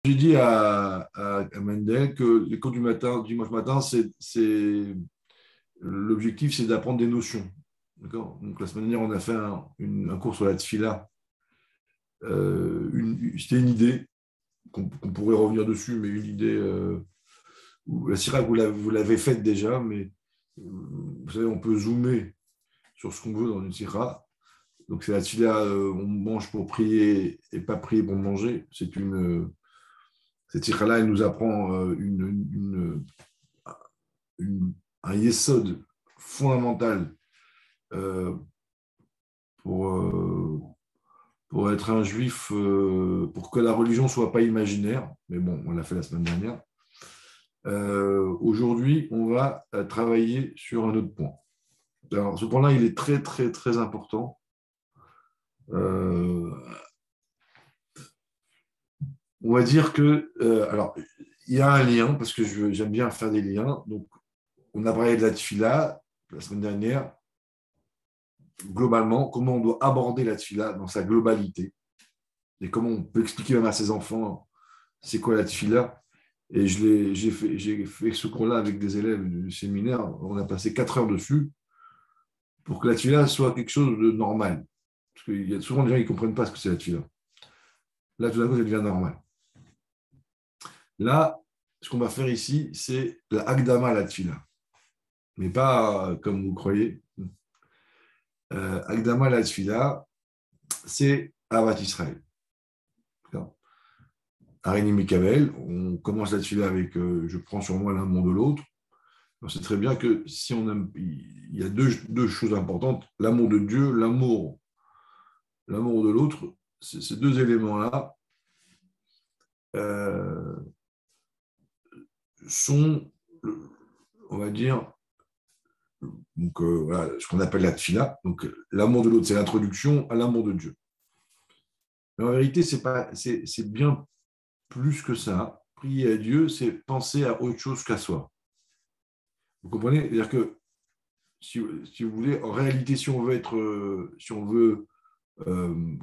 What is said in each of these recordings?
J'ai dit à Mendel que les cours du matin, dimanche matin, l'objectif, c'est d'apprendre des notions. D'accord. Donc, la semaine dernière, on a fait un cours sur la tfila. C'était une idée qu'on pourrait revenir dessus, mais une idée. La sira, vous l'avez faite déjà, mais vous savez, on peut zoomer sur ce qu'on veut dans une sira. Donc, c'est la tfila, on mange pour prier et pas prier pour manger. Cette sira-là, elle nous apprend un yesod fondamental euh, pour, euh, pour être un juif, pour que la religion ne soit pas imaginaire. Mais bon, on l'a fait la semaine dernière. Aujourd'hui, on va travailler sur un autre point. Alors, ce point-là, il est très, très, très important. Euh, on va dire que, alors, il y a un lien, parce que j'aime bien faire des liens. Donc, on a parlé de la tfila la semaine dernière. Globalement, comment on doit aborder la tfila dans sa globalité et comment on peut expliquer même à ses enfants c'est quoi la tfila. Et j'ai fait ce cours-là avec des élèves du séminaire. On a passé 4 heures dessus pour que la tfila soit quelque chose de normal. Parce qu'il y a souvent des gens qui ne comprennent pas ce que c'est la tfila. Là, tout d'un coup, ça devient normal. Là, ce qu'on va faire ici, c'est la Hakdama à la tfila. Mais pas comme vous croyez. Hakdama à la tfila, c'est Avat Israël. Arénie Mikavel, on commence là-dessus avec je prends sur moi l'amour de l'autre. On sait très bien que si on aime, il y a deux choses importantes, l'amour de Dieu, l'amour de l'autre. Ces deux éléments-là euh, sont, on va dire, donc, voilà, ce qu'on appelle la tfila. Donc, l'amour de l'autre, c'est l'introduction à l'amour de Dieu. Mais en vérité, c'est bien plus que ça. Prier à Dieu, c'est penser à autre chose qu'à soi. Vous comprenez? C'est-à-dire que si vous voulez, en réalité, si on veut euh,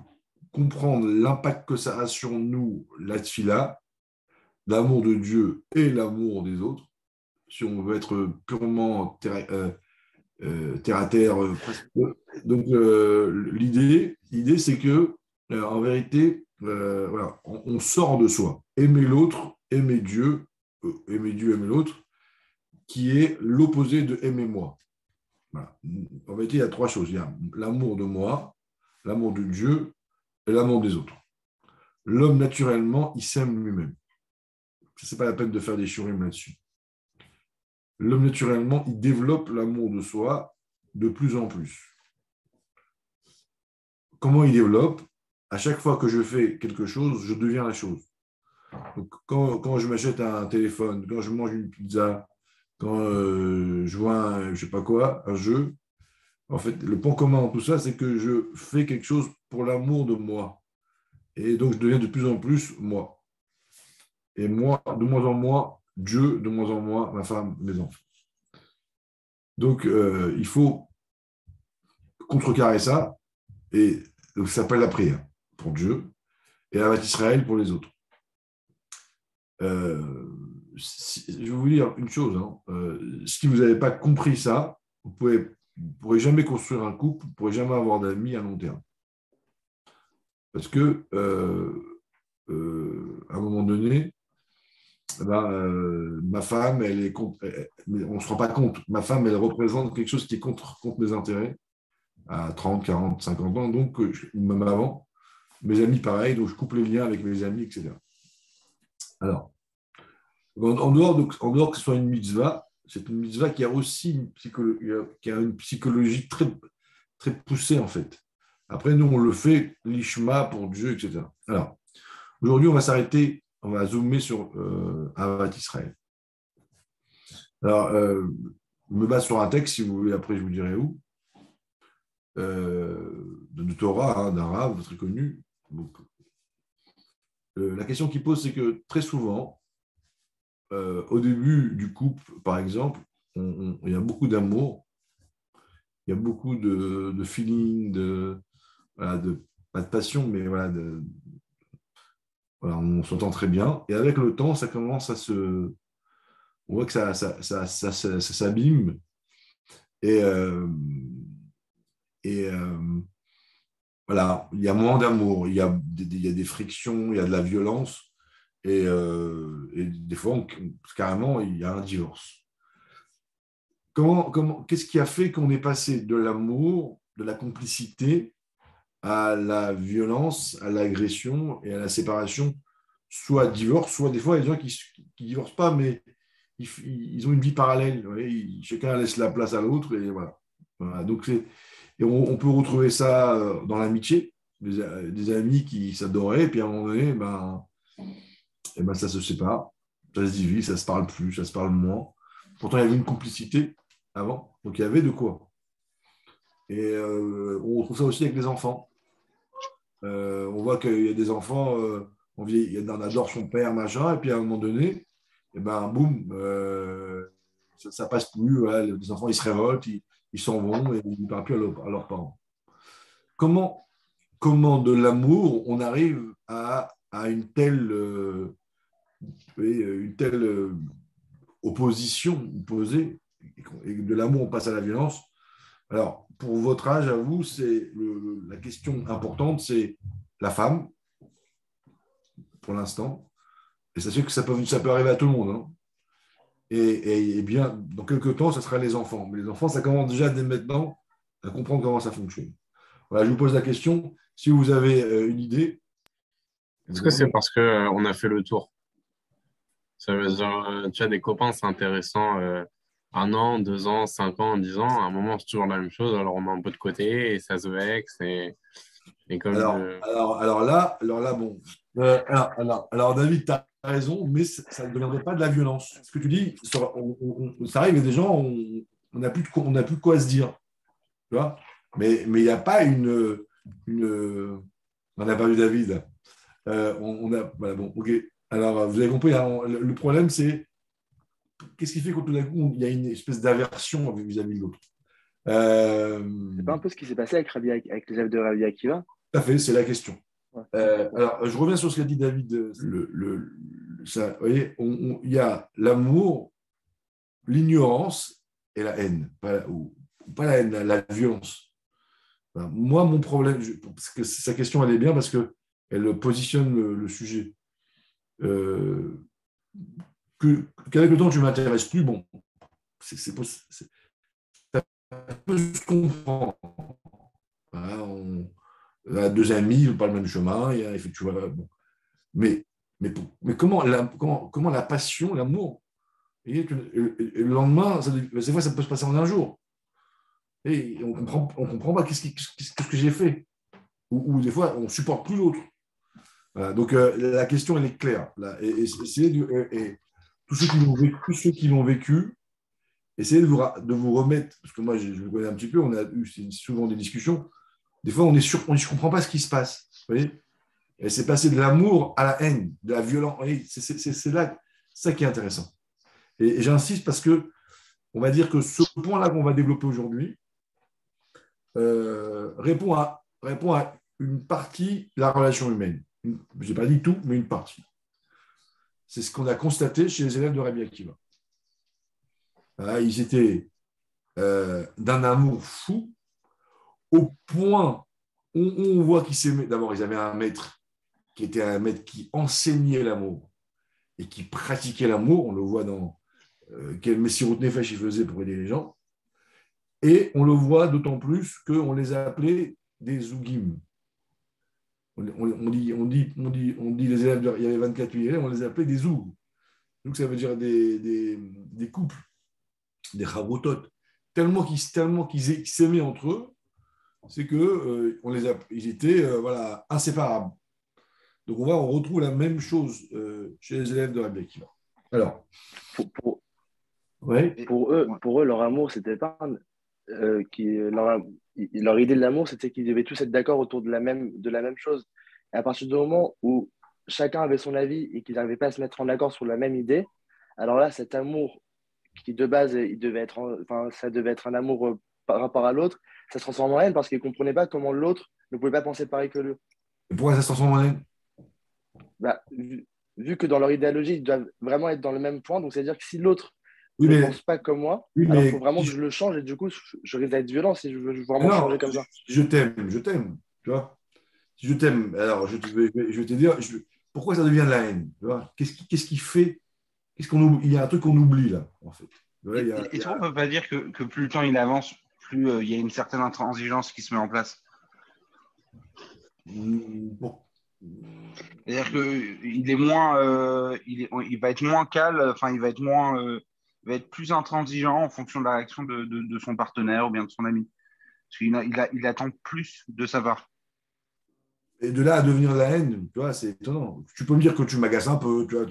comprendre l'impact que ça a sur nous, la tfila, l'amour de Dieu et l'amour des autres, si on veut être purement terre à terre, presque. Donc, l'idée, c'est que, en vérité, voilà, on sort de soi. Aimer l'autre, aimer Dieu, aimer l'autre, qui est l'opposé de aimer moi. Voilà. En vérité, il y a trois choses. Il y a l'amour de moi, l'amour de Dieu et l'amour des autres. L'homme, naturellement, il s'aime lui-même. Ce n'est pas la peine de faire des shiurim là-dessus. L'homme, naturellement, il développe l'amour de soi de plus en plus. Comment il développe? À chaque fois que je fais quelque chose, je deviens la chose. Donc, quand je m'achète un téléphone, quand je mange une pizza, quand je vois je sais pas quoi, un jeu, en fait, le point commun en tout ça, c'est que je fais quelque chose pour l'amour de moi. Et donc, je deviens de plus en plus moi. Et moi, de moins en moins, Dieu, de moins en moins, ma femme, mes enfants. Donc, il faut contrecarrer ça. Et donc, ça s'appelle la prière pour Dieu et la Israël pour les autres. Je vais vous dire une chose. Hein. Si vous n'avez pas compris ça, vous ne pourrez jamais construire un couple, vous ne pourrez jamais avoir d'amis à long terme. Parce que, à un moment donné, ma femme, on ne se rend pas compte, ma femme, elle représente quelque chose qui est contre mes intérêts à 30, 40, 50 ans, donc même avant. Mes amis, pareil, donc je coupe les liens avec mes amis, etc. Alors, en dehors que ce soit une mitzvah, c'est une mitzvah qui a aussi une psychologie très, très poussée, en fait. Après, nous, on le fait l'ishma pour Dieu, etc. Alors, aujourd'hui, on va s'arrêter, on va zoomer sur Avat Israël. Alors, je me base sur un texte, si vous voulez, après je vous dirai où, de Torah, hein, d'un Rav très connu. Donc, la question qu'il pose, c'est que très souvent, au début du couple, par exemple, il y a beaucoup d'amour, il y a beaucoup de feeling, voilà, pas de passion, mais voilà, Voilà, on s'entend très bien. Et avec le temps, ça commence à se... On voit que ça s'abîme. Et, et voilà, il y a moins d'amour, il y a des frictions, il y a de la violence. Et des fois, carrément, il y a un divorce. Qu'est-ce qui a fait qu'on est passé de l'amour, de la complicité, à la violence, à l'agression et à la séparation, soit divorce, soit des fois, il y a des gens qui divorcent pas, mais ils ont une vie parallèle. Vous voyez, chacun laisse la place à l'autre. Et voilà. Voilà, donc, et on peut retrouver ça dans l'amitié, des amis qui s'adoraient, et puis à un moment donné, ben, ça se sépare, ça se divise, ça se parle plus, ça se parle moins. Pourtant, il y avait une complicité avant, donc il y avait de quoi. Et on retrouve ça aussi avec les enfants. On voit qu'il y a des enfants, on adore son père, machin, et puis à un moment donné, et ben, boum, ça passe plus. Voilà, les enfants, ils se révoltent, ils s'en vont et ils ne parlent plus à leurs parents. Comment, comment de l'amour on arrive à une telle opposition, opposée, et de l'amour on passe à la violence. Alors, pour votre âge, à vous, la question importante, c'est la femme, pour l'instant. Et sachez que ça peut arriver à tout le monde. Hein. Et bien, dans quelques temps, ce sera les enfants. Mais les enfants, ça commence déjà dès maintenant à comprendre comment ça fonctionne. Voilà, je vous pose la question. Si vous avez une idée, Est-ce que c'est évidemment, parce que on a fait le tour? Ça veut dire, tu as des copains, c'est intéressant, 1 an, 2 ans, 5 ans, 10 ans. À un moment, c'est toujours la même chose. Alors, on met un peu de côté et ça se vexe. Et comme alors là, bon. Alors, David, tu as raison, mais ça ne deviendrait pas de la violence. Ce que tu dis, ça arrive, il y a des gens, on n'a plus, on n'a plus de quoi se dire. Tu vois, mais il n'y a pas on n'a pas vu David. Voilà, bon, ok. Alors, vous avez compris, hein, le problème, c'est qu'est-ce qui fait que tout d'un coup, il y a une espèce d'aversion vis-à-vis de l'autre. C'est pas un peu ce qui s'est passé avec les élèves de Rabbi Akiva? Tout à fait, c'est la question. Ouais, ok, ouais. Alors, je reviens sur ce qu'a dit David. Vous voyez, il y a l'amour, l'ignorance et la haine. Pas la haine, la violence. Enfin, moi, mon problème, parce que sa question, elle est bien parce qu'elle positionne le sujet. Euh, Qu'avec le temps, tu ne m'intéresses plus, bon, ça peut se comprendre. Hein, on a deux amis, ils n'ont pas le même chemin, effectivement, bon. Mais comment la passion, l'amour, et le lendemain, des fois, ça peut se passer en un jour. Et on comprend pas qu'est-ce que j'ai fait. Ou des fois, on ne supporte plus l'autre. Voilà, donc, la question, elle est claire. Là, et tous ceux qui l'ont vécu, essayez de vous remettre, parce que moi, je le connais un petit peu, on a eu souvent des discussions. Des fois, on ne comprend pas ce qui se passe. Vous voyez, et c'est passé de l'amour à la haine, de la violence. C'est là ça qui est intéressant. Et j'insiste parce que on va dire que ce point-là qu'on va développer aujourd'hui répond à une partie de la relation humaine. Je n'ai pas dit tout, mais une partie. C'est ce qu'on a constaté chez les élèves de Rabbi Akiva. Ils étaient d'un amour fou, au point où on voit qu'ils s'aimaient. D'abord, ils avaient un maître qui était un maître qui enseignait l'amour et qui pratiquait l'amour. On le voit dans quel Messirut Nefesh il faisait pour aider les gens. Et on le voit d'autant plus qu'on les a appelés des zougim. On dit les élèves, il y avait 24 000 élèves, on les a appelés des zoug. Donc ça veut dire des couples, des chavrotot. Tellement qu'ils s'aimaient entre eux, c'est que ils étaient voilà, inséparables. Donc on retrouve la même chose chez les élèves de Rabbi Akiva. Alors, Pour, pour, ouais. pour eux, leur amour, c'était pas leur idée de l'amour, c'était qu'ils devaient tous être d'accord autour de la même chose. Et à partir du moment où chacun avait son avis et qu'ils n'arrivaient pas à se mettre en accord sur la même idée, alors là, cet amour qui de base, enfin, ça devait être un amour par rapport à l'autre, ça se transforme en haine parce qu'ils ne comprenaient pas comment l'autre ne pouvait pas penser pareil que lui. Et pourquoi ça se transforme en haine? vu que dans leur idéologie, ils doivent vraiment être dans le même point, donc c'est-à-dire que si l'autre Oui, ne mais, pense pas comme moi, oui, alors il mais faut vraiment que je le change et du coup, je risque d'être violent si je veux vraiment non, changer comme ça. je t'aime, tu vois. Si je t'aime, alors je vais te dire pourquoi ça devient de la haine, tu vois. Qu'est-ce qui fait, il y a un truc qu'on oublie là, en fait. Ouais, Est-ce qu'on ne peut pas dire que plus le temps il avance, plus il y a une certaine intransigeance qui se met en place? bon. C'est-à-dire qu'il est moins, il va être moins calme, enfin, il va être plus intransigeant en fonction de la réaction de son partenaire ou bien de son ami. Parce il attend plus de sa part. Et de là à devenir de la haine, tu vois, c'est étonnant. Tu peux me dire que tu m'agaces un peu, tu vois,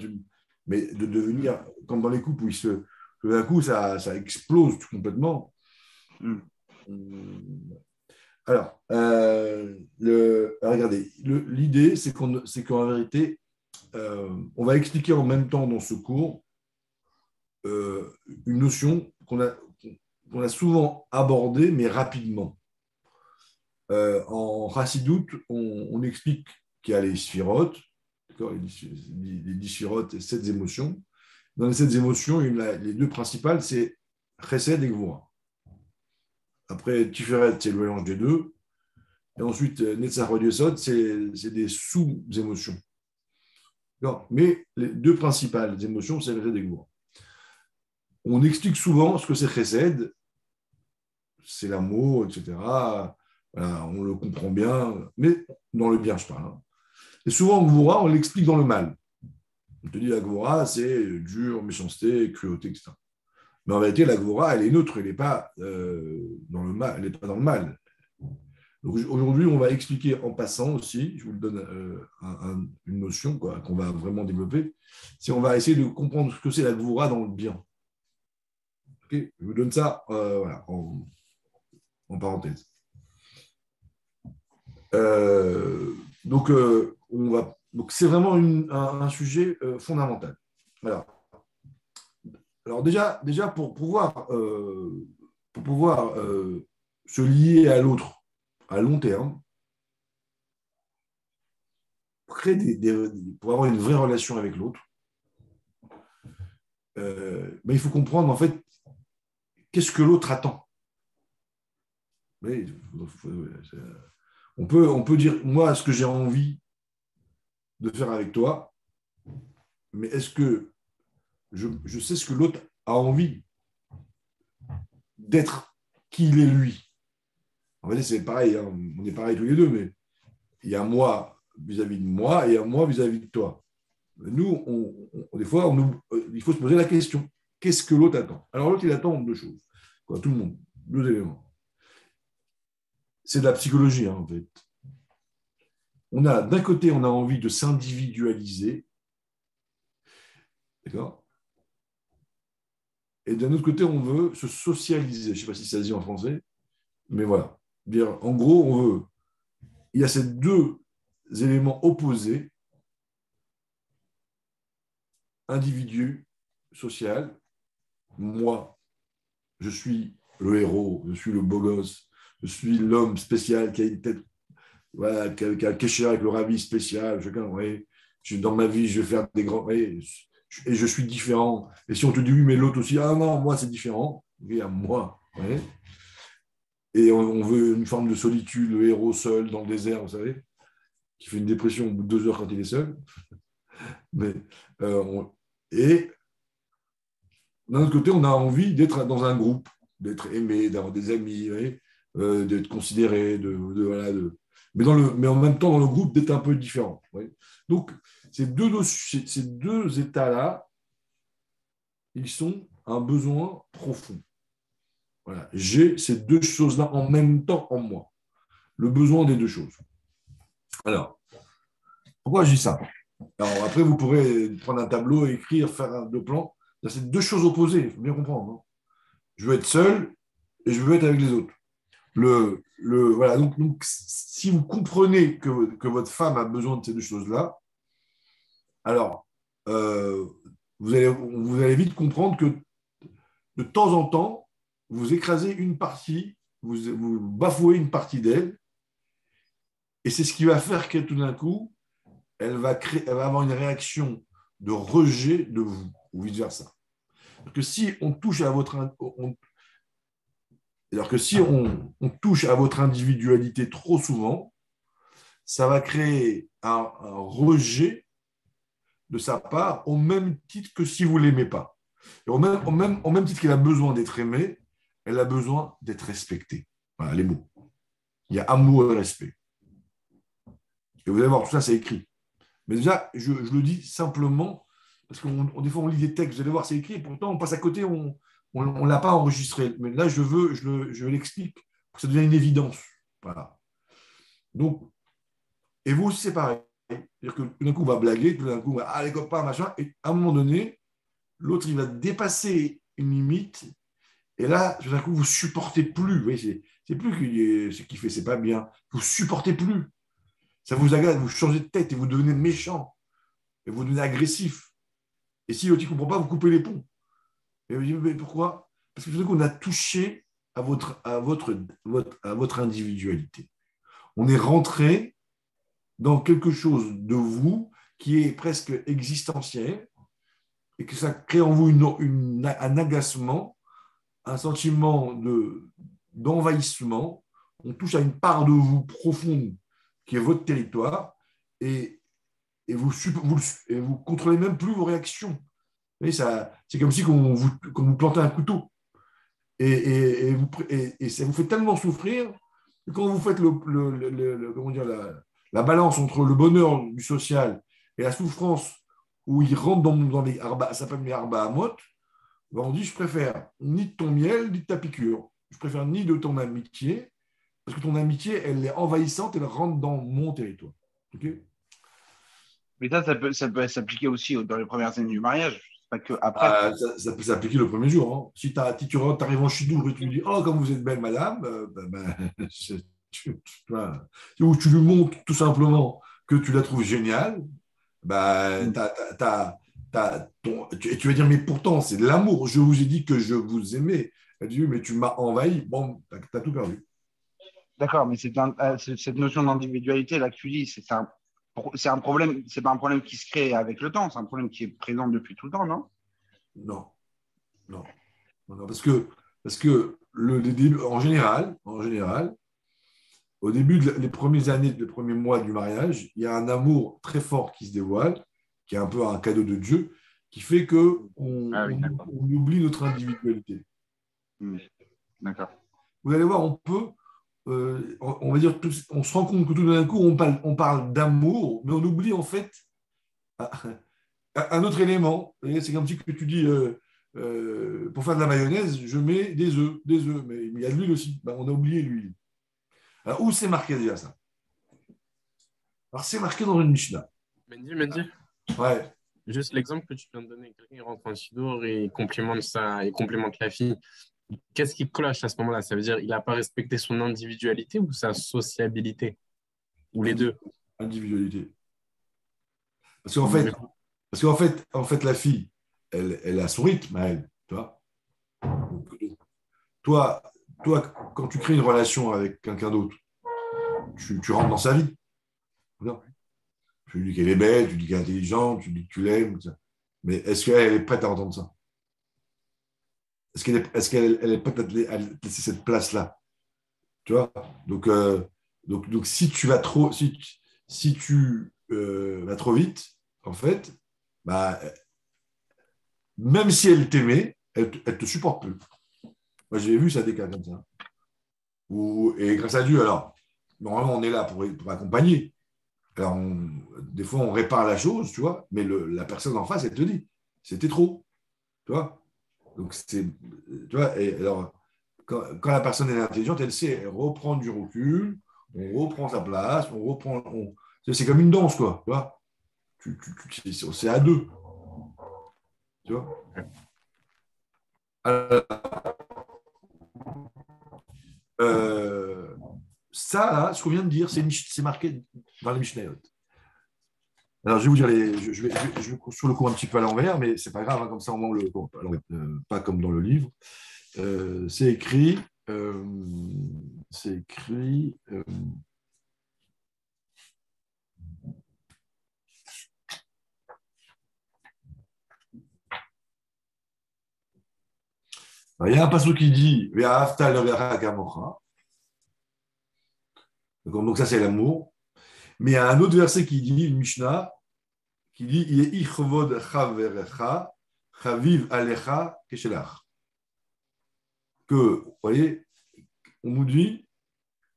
mais de devenir, comme dans les couples où tout d'un coup, ça explose complètement. Mm. Alors, regardez, l'idée, c'est qu'en vérité, on va expliquer en même temps dans ce cours une notion qu'on a souvent abordée, mais rapidement. En Chassidoute, on explique qu'il y a les sphirotes, les 10 sphirotes et 7 émotions. Dans les 7 émotions, les deux principales, c'est Chesed et Gvura. Après, Tiferet, c'est le mélange des deux. Et ensuite, Netzach et Yesod, c'est des sous-émotions. Mais les deux principales émotions, c'est Chesed et Gvura. On explique souvent ce que c'est Chesed, c'est l'amour, etc. Voilà, on le comprend bien, mais dans le bien, je parle. Hein. Et souvent, Gvura, on l'explique dans le mal. On te dit la Gvura, c'est dur, méchanceté, cruauté, etc. Mais en réalité, la Gvura, elle est neutre, elle n'est pas dans le mal. Elle n'est pas dans le mal. Donc aujourd'hui, on va expliquer en passant aussi, je vous donne une notion qu'on va vraiment développer, c'est on va essayer de comprendre ce que c'est la Gvura dans le bien. Okay, je vous donne ça voilà, en parenthèse. Donc c'est vraiment un sujet fondamental. Alors déjà pour pouvoir se lier à l'autre à long terme, pour avoir une vraie relation avec l'autre, il faut comprendre en fait qu'est-ce que l'autre attend. Oui, on peut dire, moi, ce que j'ai envie de faire avec toi, mais est-ce que je sais ce que l'autre a envie d'être qui il est lui? En fait, c'est pareil, hein, on est pareil tous les deux, mais il y a moi vis-à-vis de moi et il y a moi vis-à-vis de toi. Nous, des fois, il faut se poser la question, qu'est-ce que l'autre attend? Alors l'autre, il attend deux choses, tout le monde, deux éléments. C'est de la psychologie, hein, en fait. D'un côté, on a envie de s'individualiser, d'accord? Et d'un autre côté, on veut se socialiser. Je ne sais pas si ça se dit en français, mais voilà. En gros, il y a ces deux éléments opposés, individu, social. Moi, je suis le héros, je suis le beau gosse, je suis l'homme spécial qui a une tête, voilà, qui a un kécher avec le rabbi spécial. Dans ma vie, je vais faire des grands. Et je suis différent. Et si on te dit oui, mais l'autre aussi, ah non, moi, c'est différent. Oui, à moi. Ouais. Et on veut une forme de solitude, le héros seul dans le désert, vous savez, qui fait une dépression au bout de 2 heures quand il est seul. Mais, et d'un autre côté, on a envie d'être dans un groupe, d'être aimé, d'avoir des amis, d'être considéré, mais en même temps, dans le groupe, d'être un peu différent. Donc, ces deux états-là, ils sont un besoin profond. Voilà. J'ai ces deux choses-là en même temps en moi. Le besoin des deux choses. Alors, pourquoi je dis ça? Alors, après, vous pourrez prendre un tableau, écrire, faire un deux plans. C'est deux choses opposées, il faut bien comprendre. Hein. Je veux être seul et je veux être avec les autres. Voilà. Donc, si vous comprenez que votre femme a besoin de ces deux choses-là, alors, vous allez vite comprendre que de temps en temps, vous écrasez une partie, vous bafouez une partie d'elle, et c'est ce qui va faire qu'elle, tout d'un coup, elle va avoir une réaction de rejet de vous, ou vice-versa. Que si on touche à votre alors que si on touche à votre individualité trop souvent, ça va créer un rejet de sa part au même titre que si vous ne l'aimez pas. Et au même titre qu'elle a besoin d'être aimée, elle a besoin d'être respectée. Voilà les mots. Il y a amour et respect. Et vous allez voir, tout ça, c'est écrit. Mais déjà, je le dis simplement, parce que des fois, on lit des textes, vous allez voir, c'est écrit, et pourtant, on passe à côté, on ne l'a pas enregistré. Mais là, je l'explique pour que ça devienne une évidence. Voilà. Donc, et vous aussi, c'est pareil. C'est-à-dire que tout d'un coup, on va blaguer, tout d'un coup, les copains, machin, et à un moment donné, l'autre, il va dépasser une limite, et là, tout d'un coup, vous ne supportez plus. Vous voyez, c'est plus que ce qu'il fait, c'est pas bien. Vous ne supportez plus. Ça vous agace, vous changez de tête et vous devenez méchant, et vous devenez agressif. Et si l'autre ne comprend pas, vous coupez les ponts. Et vous dites, mais pourquoi? Parce que tout d'un coup, on a touché à votre individualité. On est rentré dans quelque chose de vous qui est presque existentiel et que ça crée en vous un agacement, un sentiment d'envahissement. On touche à une part de vous profonde qui est votre territoire et vous contrôlez même plus vos réactions. C'est comme si qu'on vous plantait un couteau. Et ça vous fait tellement souffrir que quand vous faites comment dire, la balance entre le bonheur du social et la souffrance où il rentre dans les ça s'appelle les arba amot, on dit je préfère ni de ton miel, ni de ta piqûre. Je préfère ni de ton amitié, parce que ton amitié, elle est envahissante, elle rentre dans mon territoire. Okay. Mais ça peut s'appliquer aussi dans les premières années du mariage. Pas que après. Ça peut s'appliquer le premier jour. Hein. Si tu arrives en chidour et tu lui dis oh, comme vous êtes belle, madame, ou tu lui montres tout simplement que tu la trouves géniale, tu vas dire mais pourtant, c'est de l'amour. Je vous ai dit que je vous aimais. Elle dit mais tu m'as envahi. Bon, tu as tout perdu. D'accord, mais cette notion d'individualité, là, que tu dis, c'est un problème, c'est pas un problème qui se crée avec le temps, c'est un problème qui est présent depuis tout le temps, non? Non, non, non, parce que les débuts, en général, au début des premières années, des premiers mois du mariage, il y a un amour très fort qui se dévoile, qui est un peu un cadeau de Dieu, qui fait qu'on on oublie notre individualité. D'accord. Vous allez voir, on va dire, on se rend compte que tout d'un coup, on parle d'amour, mais on oublie en fait un autre élément. C'est comme si que tu dis, pour faire de la mayonnaise, je mets des œufs, mais il y a de l'huile aussi. On a oublié l'huile. Alors, où c'est marqué déjà ça? Alors, c'est marqué dans une Mishnah. Mendy. Ouais. Juste l'exemple que tu viens de donner, quelqu'un rentre en chidour et complimente la fille. Qu'est-ce qui cloche à ce moment-là? Ça veut dire qu'il n'a pas respecté son individualité ou sa sociabilité? Ou les deux? Individualité. Parce qu'en fait, la fille, elle a son rythme à elle. Tu vois. Toi, quand tu crées une relation avec quelqu'un d'autre, tu rentres dans sa vie. Tu lui dis qu'elle est belle, tu lui dis qu'elle est intelligente, tu lui dis que tu l'aimes. Mais est-ce qu'elle est prête à entendre ça? Est-ce qu'elle est prête à laisser cette place-là? Tu vois? Donc, si tu vas trop, si tu vas trop vite, en fait, bah, même si elle t'aimait, elle ne te supporte plus. Moi, j'ai vu ça des cas comme ça. Et grâce à Dieu, alors, normalement, on est là pour accompagner. Alors, des fois, on répare la chose, tu vois, mais la personne en face, elle te dit, c'était trop, tu vois. Donc, tu vois, et alors, quand la personne est intelligente, elle sait, elle reprend du recul, on reprend sa place, c'est comme une danse, quoi, tu vois. C'est à deux, tu vois. Alors, ça, là, ce qu'on vient de dire, c'est marqué dans les Mishnayot. Alors, je vais vous dire, je vais sur le coup un petit peu à l'envers, mais c'est pas grave, hein, comme ça, au moins, pas comme dans le livre. C'est écrit. C'est écrit. Alors, il y a un passage qui dit Ve'ahavta l'orecha kamocha. Donc ça, c'est l'amour. Mais il y a un autre verset qui dit, une Mishnah, qui dit Ichvod chaverecha, chaviv alecha keshelach. Que, vous voyez, on nous dit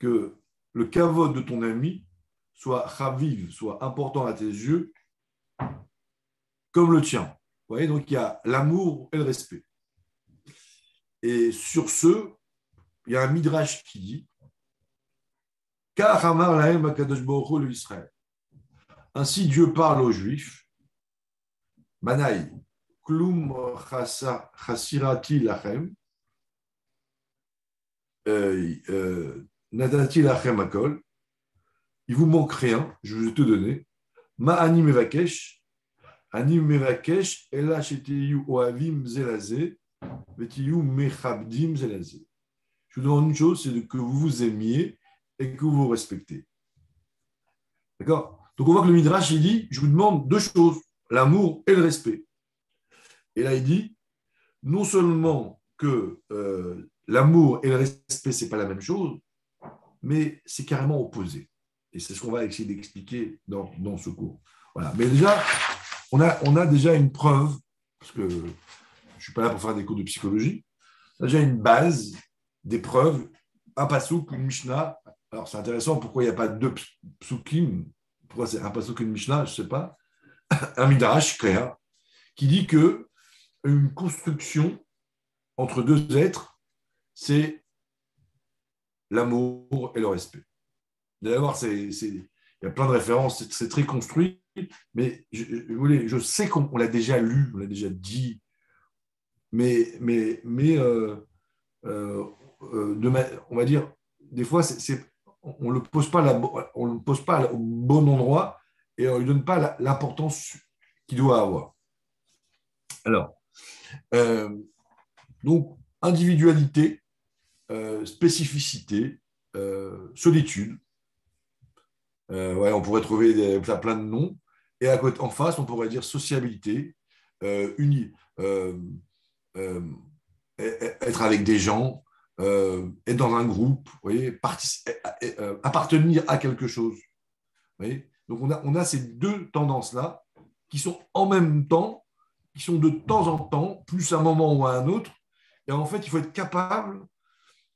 que le kavod de ton ami soit chaviv, soit important à tes yeux, comme le tien. Vous voyez, donc il y a l'amour et le respect. Et sur ce, il y a un midrash qui dit Kach amar lahem hakadosh baruch hu l'Israël. Ainsi Dieu parle aux Juifs. Manaï, klum chasirati lachem, nadati lachem akol. Il vous manque rien, je vous ai tout donné. Ma ani mevakesh, ela sheteyu oavim zelazé, vetiyu mechabdim zelazé. Je vous demande une chose, c'est que vous vous aimiez et que vous vous respectez. D'accord? Donc on voit que le Midrash, il dit, je vous demande deux choses, l'amour et le respect. Et là, il dit, non seulement que l'amour et le respect, ce n'est pas la même chose, mais c'est carrément opposé. Et c'est ce qu'on va essayer d'expliquer dans ce cours. Voilà. Mais déjà, on a déjà une preuve, parce que je ne suis pas là pour faire des cours de psychologie, on a déjà une base, des preuves, un passouk, une Mishnah. Alors c'est intéressant, pourquoi il n'y a pas deux psukim? Pourquoi c'est un passouk et une Mishnah? Je ne sais pas. Un midrash clair qui dit que une construction entre deux êtres, c'est l'amour et le respect. D'abord, il y a plein de références, c'est très construit, mais je sais qu'on l'a déjà lu, on l'a déjà dit, mais on va dire, des fois, on ne le pose pas au bon endroit et on ne lui donne pas l'importance qu'il doit avoir. Alors, donc, individualité, spécificité, solitude. On pourrait trouver plein de noms. Et en face, on pourrait dire sociabilité, être avec des gens, être dans un groupe, vous voyez, appartenir à quelque chose. Vous voyez. Donc, on a ces deux tendances-là qui sont en même temps, qui sont de temps en temps, plus à un moment ou à un autre. Et en fait, il faut être capable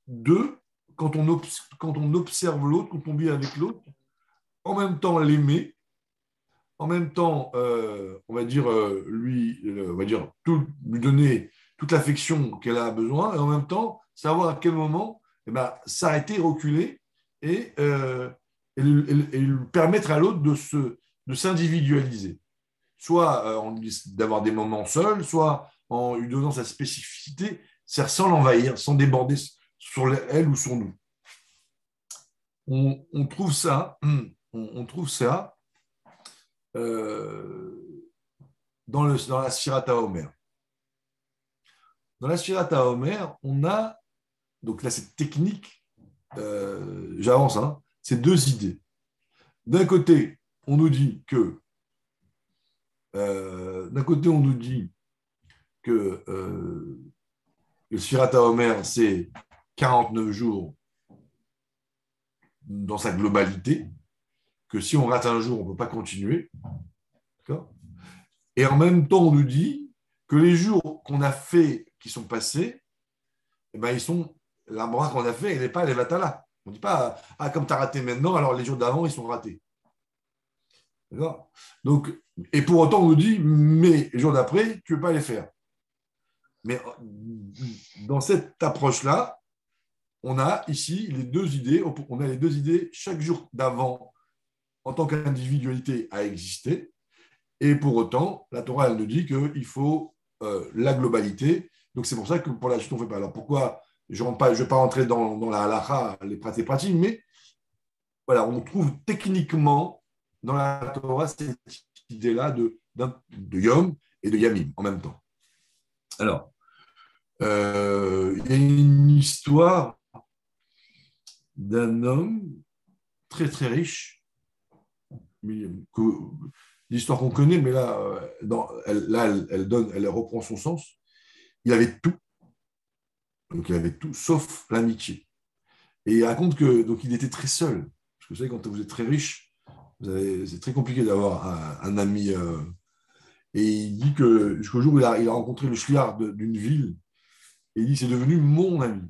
de, quand on observe l'autre, quand on vit avec l'autre, en même temps l'aimer, en même temps, on va dire, lui donner toute l'affection qu'elle a besoin, et en même temps, savoir à quel moment s'arrêter, reculer, et lui permettre à l'autre de s'individualiser. Soit d'avoir des moments seuls, soit en lui donnant sa spécificité, c'est-à-dire sans l'envahir, sans déborder sur elle ou sur nous. On trouve ça dans la Sirata Omer. Dans la Sirata Omer, on a, donc là, cette technique, j'avance, c'est deux idées. D'un côté, on nous dit que le Sirata Omer, c'est 49 jours dans sa globalité, que si on rate un jour, on ne peut pas continuer. D'accord ? Et en même temps, on nous dit que les jours qu'on a fait, qui sont passés, ils sont, la brasse qu'on a fait, elle n'est pas les vatala. On ne dit pas, comme tu as raté maintenant, alors les jours d'avant, ils sont ratés. D'accord ? Donc, et pour autant, on nous dit, mais les jours d'après, tu ne peux pas les faire. Mais dans cette approche-là, on a ici les deux idées. On a les deux idées. Chaque jour d'avant, en tant qu'individualité, a existé. Et pour autant, la Torah, elle nous dit qu'il faut la globalité. Donc, c'est pour ça que pour la suite, on ne fait pas. Alors, pourquoi je ne vais pas rentrer dans la halakha, les pratiques, mais voilà, on trouve techniquement dans la Torah cette idée-là de Yom et de Yamim en même temps. Alors, il y a une histoire d'un homme très, très riche, l'histoire qu'on connaît, mais là, elle reprend son sens. Il avait tout. Donc, il avait tout, sauf l'amitié. Et il raconte que donc il était très seul. Parce que vous savez, quand vous êtes très riche, c'est très compliqué d'avoir un ami. Et il dit que jusqu'au jour où il a rencontré le shliach d'une ville, et il dit c'est devenu mon ami.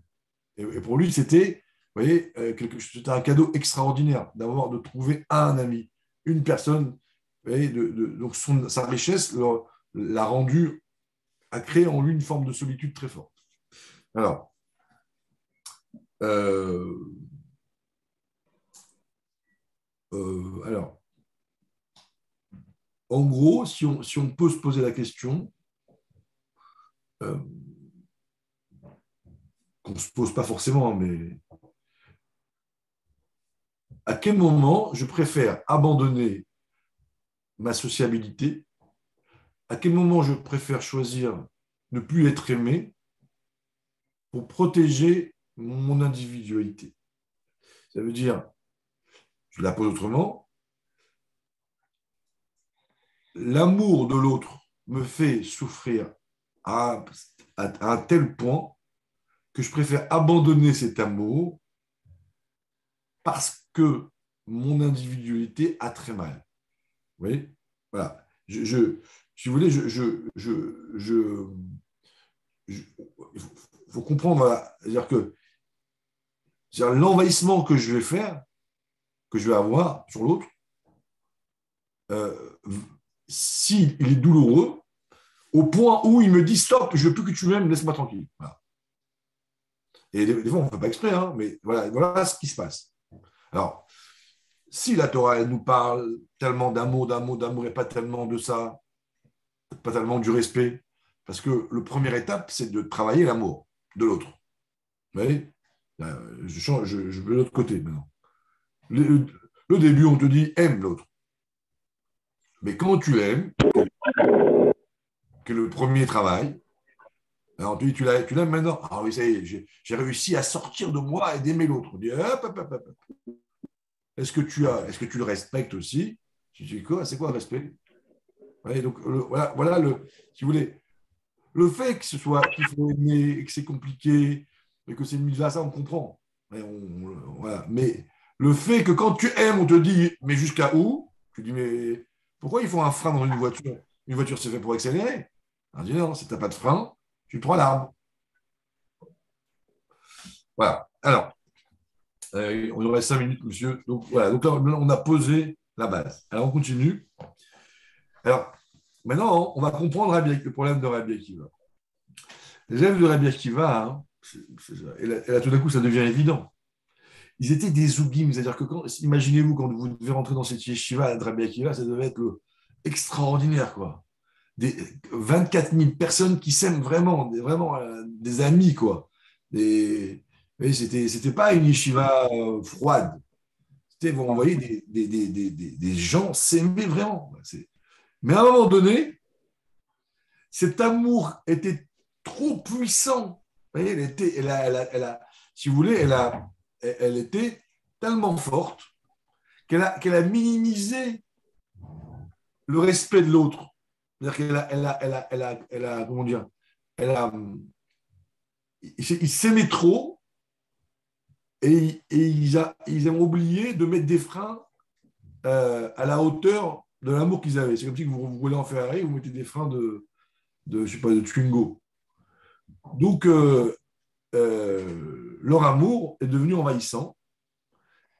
Et pour lui, c'était, vous voyez, c'était un cadeau extraordinaire de trouver un ami, une personne. Vous voyez, donc sa richesse l'a rendu, a créé en lui une forme de solitude très forte. Alors, alors, en gros, si on peut se poser la question, qu'on ne se pose pas forcément, mais à quel moment je préfère abandonner ma sociabilité? À quel moment je préfère choisir ne plus être aimé pour protéger mon individualité? Ça veut dire, je la pose autrement, l'amour de l'autre me fait souffrir à un tel point que je préfère abandonner cet amour parce que mon individualité a très mal. Vous voyez? Voilà. Si vous voulez, il faut comprendre, voilà. C'est-à-dire que l'envahissement que je vais faire, que je vais avoir sur l'autre, s'il est douloureux, au point où il me dit stop, je ne veux plus que tu m'aimes, laisse-moi tranquille. Voilà. Et des fois, on ne fait pas exprès, hein, mais voilà ce qui se passe. Alors, si la Torah, elle nous parle tellement d'amour et pas tellement de ça, pas tellement du respect, parce que la première étape, c'est de travailler l'amour de l'autre. Vous voyez? Je veux l'autre côté maintenant. Le début, on te dit aime l'autre. Mais quand tu l'aimes, que le premier travail, alors tu l'aimes maintenant. Ah oui, ça y est, j'ai réussi à sortir de moi et d'aimer l'autre. On dit hop, hop, hop, hop. Est-ce que tu le respectes aussi? Tu dis quoi? C'est quoi le respect? Ouais, donc voilà si vous voulez, le fait qu'il faut aimer et que c'est compliqué et que c'est une mise à ça, on comprend. Voilà. Mais le fait que quand tu aimes, on te dit mais jusqu'à où? Tu dis mais pourquoi il faut un frein dans une voiture? Une voiture, c'est fait pour accélérer. On dit non, si tu n'as pas de frein, tu prends l'arbre. Voilà. Alors, on aurait 5 minutes, monsieur. Donc voilà. Donc là, on a posé la base. Alors, on continue. Alors, maintenant, on va comprendre le problème de Rabbi Akiva. Les élèves de Rabbi Akiva, hein, et là, tout d'un coup, ça devient évident. Ils étaient des zougim, c'est-à-dire que imaginez-vous, quand vous devez rentrer dans cette yeshiva de Rabbi Akiva, ça devait être extraordinaire, quoi. 24 000 personnes qui s'aiment vraiment des amis, quoi. C'était pas une yeshiva froide. Vous voyez des gens s'aimer vraiment. Mais à un moment donné, cet amour était trop puissant. Vous voyez, si vous voulez, elle était tellement forte qu'elle a minimisé le respect de l'autre. C'est-à-dire qu'elle a, comment dire, ils s'aimaient trop et ils ont oublié de mettre des freins à la hauteur de l'amour qu'ils avaient. C'est comme si vous roulez en Ferrari, vous mettez des freins je sais pas, de Twingo. Donc, leur amour est devenu envahissant.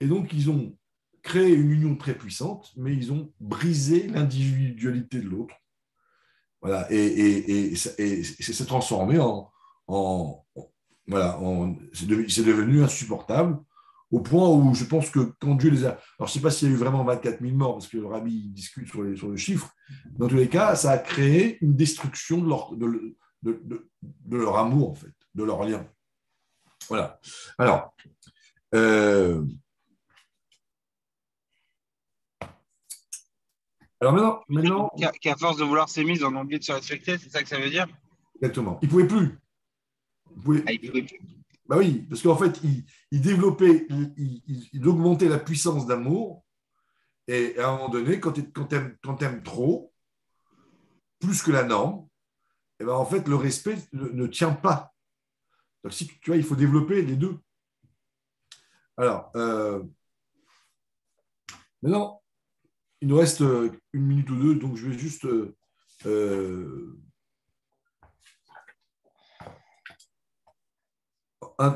Et donc, ils ont créé une union très puissante, mais ils ont brisé l'individualité de l'autre. Voilà. Et c'est transformé c'est devenu insupportable, au point où je pense que quand Dieu les a... Alors, je ne sais pas s'il y a eu vraiment 24 000 morts, parce que le rabbi discute sur le chiffre. Dans tous les cas, ça a créé une destruction de leur amour, en fait, de leur lien. Voilà. Alors, maintenant... Qu'à force de vouloir s'aimer, en oublié de se respecter, c'est ça que ça veut dire? Exactement. Ils ne pouvaient plus. Ils pouvaient plus. Bah oui, parce qu'en fait, il développait, il augmentait la puissance d'amour, et à un moment donné, quand tu aimes trop, plus que la norme, et ben en fait, le respect ne tient pas. Donc, si tu vois, il faut développer les deux. Alors, maintenant, il nous reste une minute ou deux, donc je vais juste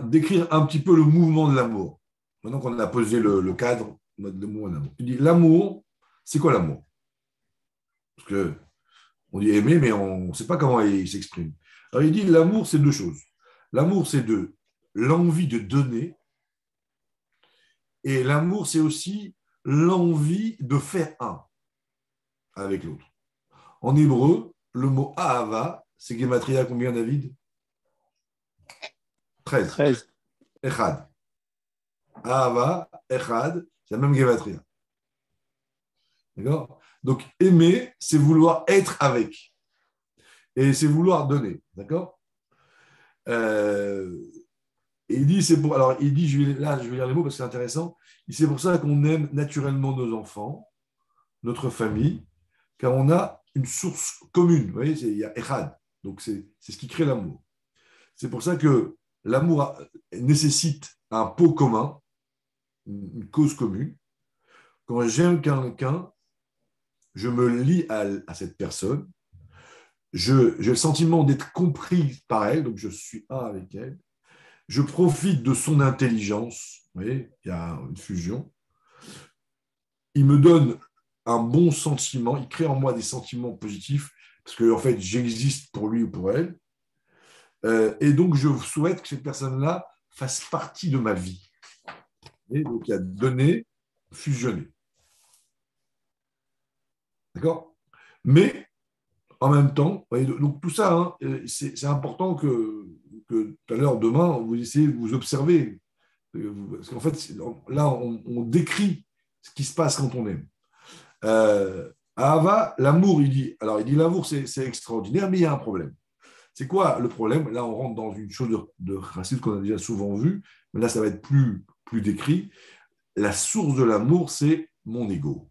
décrire un petit peu le mouvement de l'amour. Maintenant qu'on a posé le cadre de mouvement de l'amour. Il dit l'amour, c'est quoi l'amour? Parce qu'on dit aimer, mais on ne sait pas comment il s'exprime. Alors il dit l'amour, c'est deux choses. L'amour, c'est l'envie de donner, et l'amour, c'est aussi l'envie de faire un avec l'autre. En hébreu, le mot ahava, c'est gematria combien, David? 13. 13. Echad. Ahava, Echad, c'est la même gematria. D'accord? Donc, aimer, c'est vouloir être avec. Et c'est vouloir donner. D'accord? Et il dit, c'est pour. Alors, il dit, je vais lire les mots parce que c'est intéressant. C'est pour ça qu'on aime naturellement nos enfants, notre famille, car on a une source commune. Vous voyez, il y a Echad. Donc, c'est ce qui crée l'amour. C'est pour ça que l'amour nécessite un pot commun, une cause commune. Quand j'aime quelqu'un, je me lie à cette personne. J'ai le sentiment d'être compris par elle, donc je suis un avec elle. Je profite de son intelligence. Vous voyez, il y a une fusion. Il me donne un bon sentiment, il crée en moi des sentiments positifs, parce que en fait, j'existe pour lui ou pour elle. Et donc, je souhaite que cette personne-là fasse partie de ma vie. Et donc, il y a donner, fusionner. D'accord? Mais, en même temps, donc tout ça, hein, c'est important que tout à l'heure, demain, vous essayez de vous observer. Parce qu'en fait, là, on décrit ce qui se passe quand on aime. Ahava, l'amour, il dit l'amour, c'est extraordinaire, mais il y a un problème. C'est quoi le problème? Là, on rentre dans une chose de racine qu'on a déjà souvent vue, mais là, ça va être plus décrit. La source de l'amour, c'est mon ego.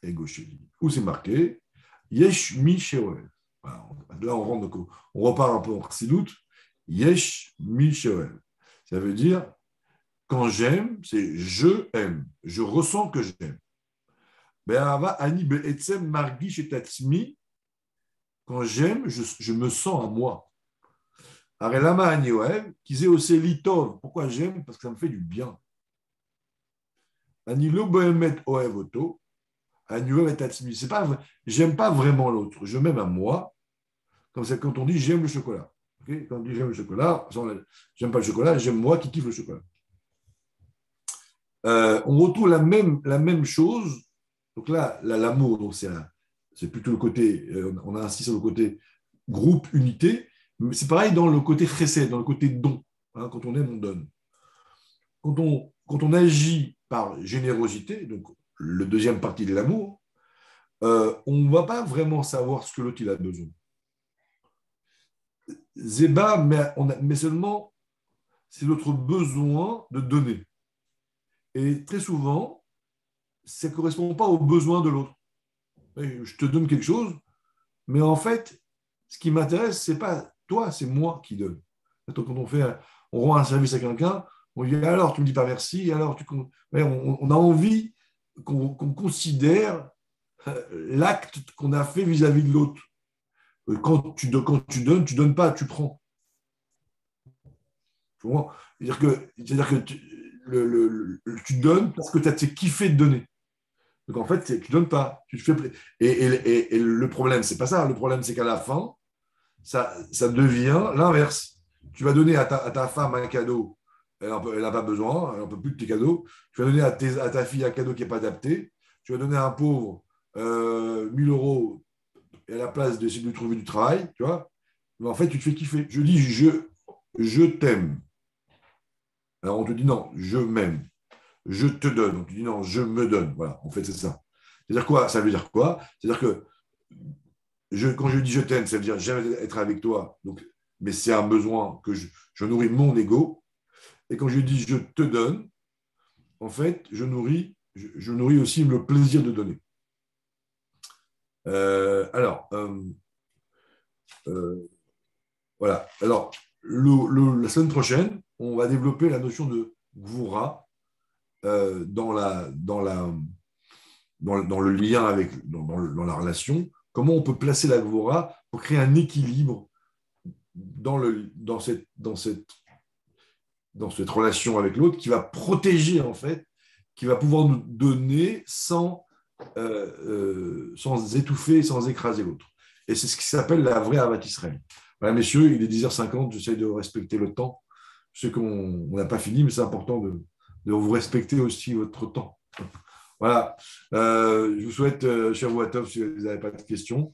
Ego chéri. Où c'est marqué? Yesh mi sheol. Voilà. Là, on repart un peu en chassidut. Yesh mi sheol. Ça veut dire, quand j'aime, c'est je aime. Je ressens que j'aime. Quand j'aime, je me sens à moi. Arelama Anioel, qui disait aussi litov. Pourquoi j'aime? Parce que ça me fait du bien. Anilo bohemet oev oto. Anioel et tatsmi. C'est pas, j'aime pas vraiment l'autre. Je m'aime à moi. Comme c'est quand on dit j'aime le chocolat. Okay, quand on dit j'aime le chocolat, j'aime pas le chocolat, j'aime moi qui kiffe le chocolat. On retrouve la même chose. Donc là, l'amour, donc c'est plutôt le côté, on a insisté sur le côté groupe, unité, mais c'est pareil dans le côté chesed, dans le côté don. Hein, quand on aime, on donne. Quand on agit par générosité, donc le deuxième partie de l'amour, on ne va pas vraiment savoir ce que l'autre il a besoin. Zéba, mais seulement c'est notre besoin de donner. Et très souvent, ça ne correspond pas aux besoins de l'autre. Je te donne quelque chose, mais en fait, ce qui m'intéresse, ce n'est pas toi, c'est moi qui donne. Quand on rend un service à quelqu'un, on dit alors tu ne me dis pas merci, alors on a envie qu'on considère l'acte qu'on a fait vis-à-vis de l'autre. Quand tu donnes pas, tu prends. C'est-à-dire que tu donnes parce que tu as kiffé de donner. Donc en fait, tu ne donnes pas. Tu te fais et le problème, ce n'est pas ça. Le problème, c'est qu'à la fin, ça devient l'inverse. Tu vas donner à ta femme un cadeau, elle n'a pas besoin, elle n'en peut plus de tes cadeaux. Tu vas donner à ta fille un cadeau qui n'est pas adapté. Tu vas donner à un pauvre 1000 euros et à la place d'essayer de lui trouver du travail, tu vois. Mais en fait, tu te fais kiffer. Je dis, je t'aime. Alors on te dit non, je m'aime. Je te donne. On te dit non, je me donne. Voilà, en fait, c'est ça. C'est-à-dire quoi? Ça veut dire quoi? C'est-à-dire que quand je dis je t'aime, ça veut dire j'aime être avec toi. Donc, mais c'est un besoin que je nourris mon ego. Et quand je dis je te donne, en fait, je nourris aussi le plaisir de donner. Alors, Voilà. Alors, la semaine prochaine, on va développer la notion de Gvura dans le lien avec, dans la relation. Comment on peut placer la Gvura pour créer un équilibre dans cette relation avec l'autre qui va protéger, en fait, qui va pouvoir nous donner sans étouffer, sans écraser l'autre. Et c'est ce qui s'appelle la vraie Avat Israël. Voilà, messieurs, il est 10h50, j'essaie de respecter le temps. Je sais qu'on n'a pas fini, mais c'est important de vous respecter aussi votre temps. Voilà. Je vous souhaite, cher Watov, si vous n'avez pas de questions,